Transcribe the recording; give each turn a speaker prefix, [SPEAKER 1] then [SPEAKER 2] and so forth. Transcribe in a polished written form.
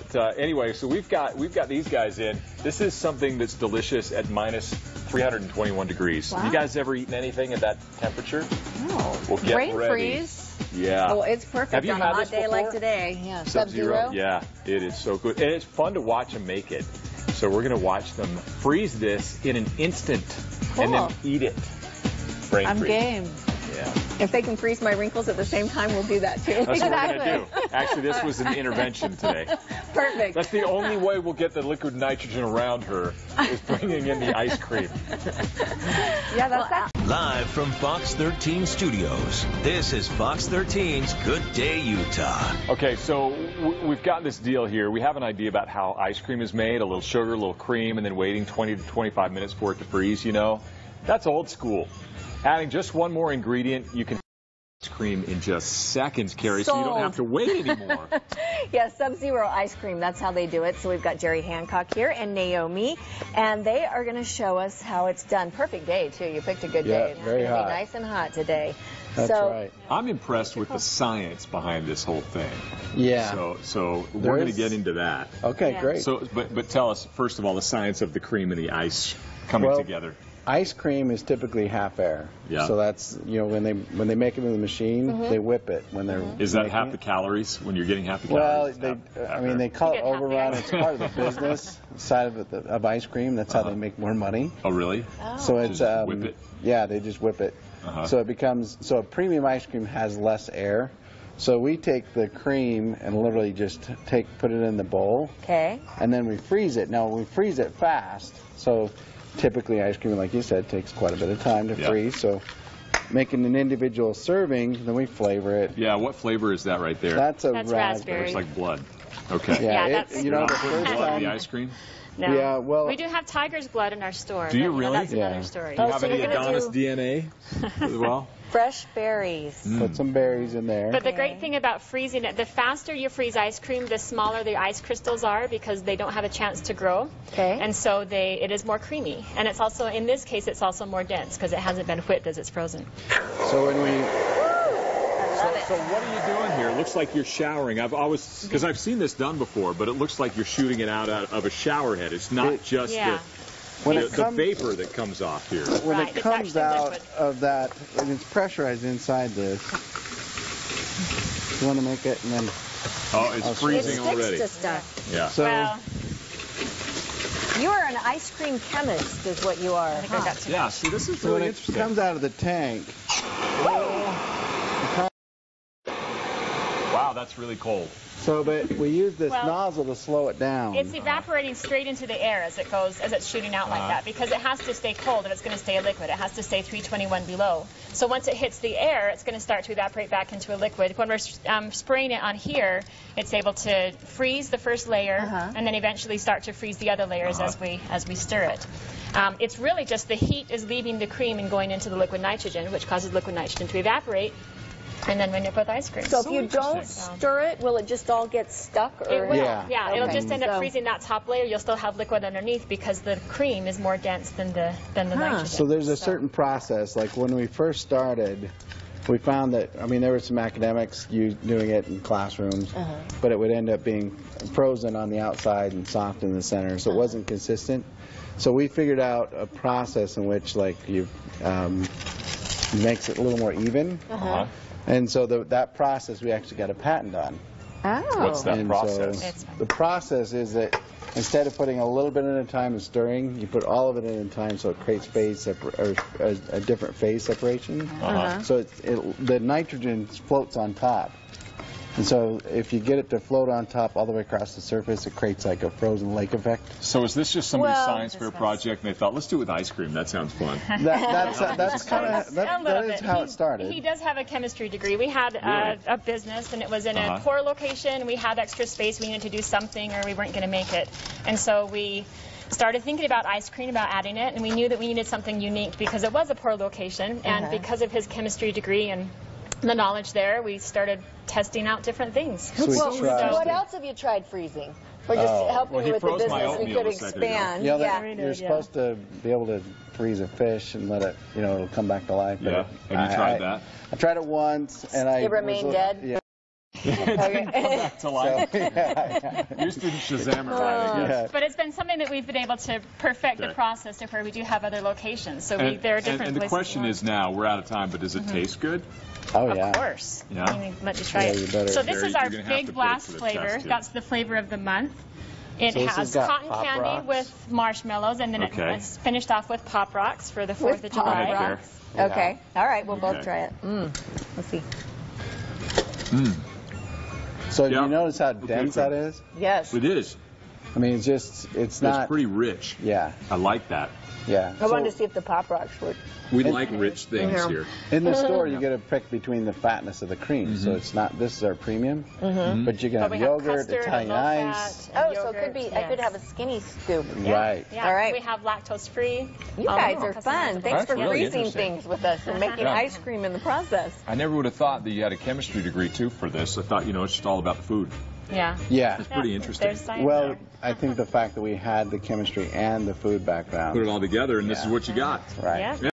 [SPEAKER 1] But anyway, so we've got these guys in. This is something that's delicious at minus 321 degrees.
[SPEAKER 2] Wow.
[SPEAKER 1] You guys ever eaten anything at that temperature?
[SPEAKER 2] No.
[SPEAKER 1] Well, get
[SPEAKER 2] Brain
[SPEAKER 1] ready.
[SPEAKER 2] freeze.
[SPEAKER 1] Yeah.
[SPEAKER 2] Oh, it's perfect
[SPEAKER 1] Have you
[SPEAKER 2] on
[SPEAKER 1] had
[SPEAKER 2] a hot
[SPEAKER 1] this
[SPEAKER 2] day
[SPEAKER 1] before?
[SPEAKER 2] like today. Yeah.
[SPEAKER 1] Sub-Zero? Yeah, it is so good. And it's fun to watch them make it. So we're going to watch them freeze this in an instant and then eat it. Brain
[SPEAKER 2] I'm
[SPEAKER 1] freeze.
[SPEAKER 2] game.
[SPEAKER 1] Yeah.
[SPEAKER 3] If they can freeze my wrinkles at the same time, we'll do that too.
[SPEAKER 1] That's what we're going to do. Actually, this was an intervention today.
[SPEAKER 3] Perfect.
[SPEAKER 1] That's the only way we'll get the liquid nitrogen around her is bringing in the ice cream.
[SPEAKER 3] Yeah, that's that.
[SPEAKER 4] Live from Fox 13 Studios, this is Fox 13's Good Day Utah.
[SPEAKER 1] Okay, so we've got this deal here. We have an idea about how ice cream is made, a little sugar, a little cream, and then waiting 20 to 25 minutes for it to freeze, you know. That's old school. Adding just one more ingredient, you can ice cream in just seconds, Carrie, so you don't have to wait anymore.
[SPEAKER 3] Yeah, Sub-Zero ice cream. That's how they do it. So we've got Jerry Hancock here and Naomi, and they are going to show us how it's done. Perfect day, too. You picked a good day. It's
[SPEAKER 5] very
[SPEAKER 3] going to
[SPEAKER 5] hot.
[SPEAKER 3] be nice and hot today.
[SPEAKER 5] That's
[SPEAKER 3] so,
[SPEAKER 5] right.
[SPEAKER 1] I'm impressed with the science behind this whole thing.
[SPEAKER 5] Yeah.
[SPEAKER 1] So we're going to get into that.
[SPEAKER 5] Okay,
[SPEAKER 3] Yeah.
[SPEAKER 5] great.
[SPEAKER 1] So, but tell us, first of all, the science of the cream and the ice coming together.
[SPEAKER 5] Ice cream is typically half air.
[SPEAKER 1] Yeah.
[SPEAKER 5] So that's, you know, when they make it in the machine, they whip it when they're
[SPEAKER 1] Is that
[SPEAKER 5] making
[SPEAKER 1] half
[SPEAKER 5] it.
[SPEAKER 1] the calories when you're getting half the
[SPEAKER 5] Well,
[SPEAKER 1] calories?
[SPEAKER 5] I mean, they call it
[SPEAKER 2] You get half
[SPEAKER 5] overrun.
[SPEAKER 2] air.
[SPEAKER 5] It's part of the business side of ice cream. That's how they make more money.
[SPEAKER 1] Oh, really?
[SPEAKER 5] So it's
[SPEAKER 1] Just whip it?
[SPEAKER 5] Yeah, they just whip it. So it becomes a premium ice cream has less air. So we take the cream and literally just put it in the bowl.
[SPEAKER 3] okay.
[SPEAKER 5] And then we freeze it. Now we freeze it fast. So typically ice cream, like you said, takes quite a bit of time to freeze. So making an individual serving, then we flavor it.
[SPEAKER 1] Yeah, what flavor is that right there?
[SPEAKER 5] That's
[SPEAKER 2] raspberry.
[SPEAKER 1] It's like blood. Okay.
[SPEAKER 5] Yeah,
[SPEAKER 2] that's
[SPEAKER 5] you know,
[SPEAKER 1] Not
[SPEAKER 5] the
[SPEAKER 1] putting
[SPEAKER 5] first
[SPEAKER 1] blood in
[SPEAKER 5] time.
[SPEAKER 1] the ice cream?
[SPEAKER 2] No.
[SPEAKER 5] Yeah, well,
[SPEAKER 2] We do have tiger's blood in our store.
[SPEAKER 1] Do you
[SPEAKER 2] but,
[SPEAKER 1] really?
[SPEAKER 2] That's another story.
[SPEAKER 1] Do you have
[SPEAKER 3] so
[SPEAKER 1] any
[SPEAKER 3] you're gonna
[SPEAKER 1] Adonis
[SPEAKER 3] do-
[SPEAKER 1] DNA as well?
[SPEAKER 3] Fresh berries.
[SPEAKER 5] put some berries in there.
[SPEAKER 2] But the great thing about freezing it, the faster you freeze ice cream, the smaller the ice crystals are because they don't have a chance to grow.
[SPEAKER 3] Okay.
[SPEAKER 2] And so it is more creamy. And it's also, in this case, it's also more dense because it hasn't been whipped as it's frozen.
[SPEAKER 5] So when we
[SPEAKER 1] So what are you doing here? It looks like you're showering. Because I've seen this done before, but it looks like you're shooting it out of a shower head. It's not just the vapor that comes off here.
[SPEAKER 5] when
[SPEAKER 2] Right,
[SPEAKER 5] it
[SPEAKER 2] it's
[SPEAKER 5] comes
[SPEAKER 2] actually
[SPEAKER 5] out
[SPEAKER 2] liquid.
[SPEAKER 5] of that, and it's pressurized inside this. You want to make it, and then
[SPEAKER 1] Oh, it's
[SPEAKER 3] It
[SPEAKER 1] freezing
[SPEAKER 3] sticks
[SPEAKER 1] already.
[SPEAKER 3] to stuff.
[SPEAKER 1] Yeah.
[SPEAKER 5] so
[SPEAKER 2] Well,
[SPEAKER 3] You are an ice cream chemist, is what you are.
[SPEAKER 2] I think I got too
[SPEAKER 1] Yeah, see, this is
[SPEAKER 5] when
[SPEAKER 1] really
[SPEAKER 5] it
[SPEAKER 1] interesting.
[SPEAKER 5] comes out of the tank.
[SPEAKER 1] Wow, that's really cold.
[SPEAKER 5] So, but we use this
[SPEAKER 2] Well,
[SPEAKER 5] nozzle to slow it down.
[SPEAKER 2] it's evaporating straight into the air as it goes, as it's shooting out like that, because it has to stay cold if it's going to stay a liquid. It has to stay 321 below. So once it hits the air, it's going to start to evaporate back into a liquid. When we're spraying it on here, it's able to freeze the first layer and then eventually start to freeze the other layers as we stir it. It's really just the heat is leaving the cream and going into the liquid nitrogen, which causes liquid nitrogen to evaporate. And then when you put ice cream.
[SPEAKER 3] So if you don't stir it, will it just all get stuck? Or?
[SPEAKER 2] It will.
[SPEAKER 5] Yeah.
[SPEAKER 2] It'll
[SPEAKER 3] Okay.
[SPEAKER 2] just end up
[SPEAKER 3] So-
[SPEAKER 2] freezing that top layer. You'll still have liquid underneath because the cream is more dense than the nitrogen.
[SPEAKER 5] So there's a certain process. Like when we first started, we found that, I mean, there were some academics doing it in classrooms, but it would end up being frozen on the outside and soft in the center, so it wasn't consistent. So we figured out a process in which, like, makes it a little more even. And so that process we actually got a patent on.
[SPEAKER 3] Oh.
[SPEAKER 1] What's that
[SPEAKER 5] And
[SPEAKER 1] process?
[SPEAKER 5] So the process is that instead of putting a little bit at a time and stirring, you put all of it in a time, so it creates a different phase separation. So the nitrogen floats on top. And so if you get it to float on top all the way across the surface, it creates like a frozen lake effect.
[SPEAKER 1] So is this just somebody's
[SPEAKER 3] Well,
[SPEAKER 1] science fair project, and they thought, let's do it with ice cream? That sounds fun.
[SPEAKER 5] That is how it started.
[SPEAKER 2] He does have a chemistry degree. We had a business, and it was in a poor location. We had extra space. We needed to do something, or we weren't going to make it. And so we started thinking about ice cream, about adding it, and we knew that we needed something unique because it was a poor location, and because of his chemistry degree and the knowledge there, we started testing out different things.
[SPEAKER 5] So we tried-
[SPEAKER 3] What else have you tried freezing? Or just helping
[SPEAKER 1] Well,
[SPEAKER 3] you
[SPEAKER 1] he
[SPEAKER 3] with the
[SPEAKER 1] froze my
[SPEAKER 3] business? We
[SPEAKER 1] oatmeal
[SPEAKER 3] could
[SPEAKER 1] a second ago.
[SPEAKER 3] expand.
[SPEAKER 5] Yeah, you're supposed to be able to freeze a fish and let it, it'll come back to life.
[SPEAKER 1] Yeah.
[SPEAKER 5] But
[SPEAKER 1] Have you tried that?
[SPEAKER 5] I tried it once, and
[SPEAKER 3] It remained dead?
[SPEAKER 5] Yeah.
[SPEAKER 3] Okay.
[SPEAKER 1] Back to life.
[SPEAKER 5] So, yeah.
[SPEAKER 1] You just didn't Shazam it right, I guess.
[SPEAKER 5] Yeah.
[SPEAKER 2] But it's been something that we've been able to perfect the
[SPEAKER 1] Okay.
[SPEAKER 2] process to where we do have other locations. So
[SPEAKER 1] And,
[SPEAKER 2] there are different
[SPEAKER 1] and the
[SPEAKER 2] places
[SPEAKER 1] question
[SPEAKER 2] we
[SPEAKER 1] is now, we're out of time, but does it taste good?
[SPEAKER 5] Oh,
[SPEAKER 2] Of
[SPEAKER 5] yeah.
[SPEAKER 2] course.
[SPEAKER 1] Yeah.
[SPEAKER 2] I mean, let you try
[SPEAKER 5] Yeah,
[SPEAKER 2] it.
[SPEAKER 5] you better.
[SPEAKER 2] So this
[SPEAKER 1] Jerry,
[SPEAKER 2] is our
[SPEAKER 1] you're gonna have to
[SPEAKER 2] Big
[SPEAKER 1] put it
[SPEAKER 2] Blast
[SPEAKER 1] to the
[SPEAKER 2] flavor.
[SPEAKER 1] test here.
[SPEAKER 2] That's the flavor of the month. It
[SPEAKER 5] So this
[SPEAKER 2] has
[SPEAKER 5] has got
[SPEAKER 2] cotton
[SPEAKER 5] Pop
[SPEAKER 2] candy
[SPEAKER 5] Rocks?
[SPEAKER 2] with marshmallows, and then
[SPEAKER 1] Okay.
[SPEAKER 2] it's finished off with Pop Rocks for the 4th
[SPEAKER 3] With
[SPEAKER 2] of
[SPEAKER 3] Pop
[SPEAKER 2] July.
[SPEAKER 1] Go ahead,
[SPEAKER 3] Rocks. Okay. All right. We'll both
[SPEAKER 1] Okay.
[SPEAKER 3] try it. Let's see.
[SPEAKER 5] So
[SPEAKER 1] Yeah.
[SPEAKER 5] do you notice how
[SPEAKER 1] Okay,
[SPEAKER 5] dense
[SPEAKER 1] so-
[SPEAKER 5] that is?
[SPEAKER 3] Yes.
[SPEAKER 1] It is.
[SPEAKER 5] I mean, it's
[SPEAKER 1] It's
[SPEAKER 5] not.
[SPEAKER 1] pretty rich.
[SPEAKER 5] Yeah,
[SPEAKER 1] I like that.
[SPEAKER 5] yeah.
[SPEAKER 3] I wanted to
[SPEAKER 5] So
[SPEAKER 3] see if the Pop Rocks were.
[SPEAKER 1] We like rich things
[SPEAKER 3] Yeah.
[SPEAKER 1] here.
[SPEAKER 5] in the store, you get to pick between the fatness of the cream. So it's not. This is our premium, but you can
[SPEAKER 2] But
[SPEAKER 5] have
[SPEAKER 2] we have
[SPEAKER 5] yogurt,
[SPEAKER 2] custard,
[SPEAKER 5] Italian
[SPEAKER 2] low
[SPEAKER 5] ice.
[SPEAKER 2] fat, and
[SPEAKER 3] Oh, so it could be.
[SPEAKER 2] yogurt.
[SPEAKER 3] I could
[SPEAKER 2] Yes.
[SPEAKER 3] have a skinny scoop.
[SPEAKER 5] Right.
[SPEAKER 2] Yeah.
[SPEAKER 3] All right.
[SPEAKER 2] We have lactose free.
[SPEAKER 3] You guys are fun. Thanks
[SPEAKER 1] That's
[SPEAKER 3] for
[SPEAKER 1] really
[SPEAKER 3] freezing
[SPEAKER 1] interesting.
[SPEAKER 3] things with us and making
[SPEAKER 1] Yeah.
[SPEAKER 3] ice cream in the process.
[SPEAKER 1] I never would have thought that you had a chemistry degree too for this. I thought, it's just all about the food.
[SPEAKER 2] Yeah.
[SPEAKER 5] Yeah.
[SPEAKER 1] It's pretty interesting.
[SPEAKER 2] There's science
[SPEAKER 5] Well,
[SPEAKER 2] there.
[SPEAKER 5] I think the fact that we had the chemistry and the food background.
[SPEAKER 1] Put it all together, and this
[SPEAKER 5] Yeah.
[SPEAKER 1] is what you got.
[SPEAKER 5] Right.
[SPEAKER 2] Yeah.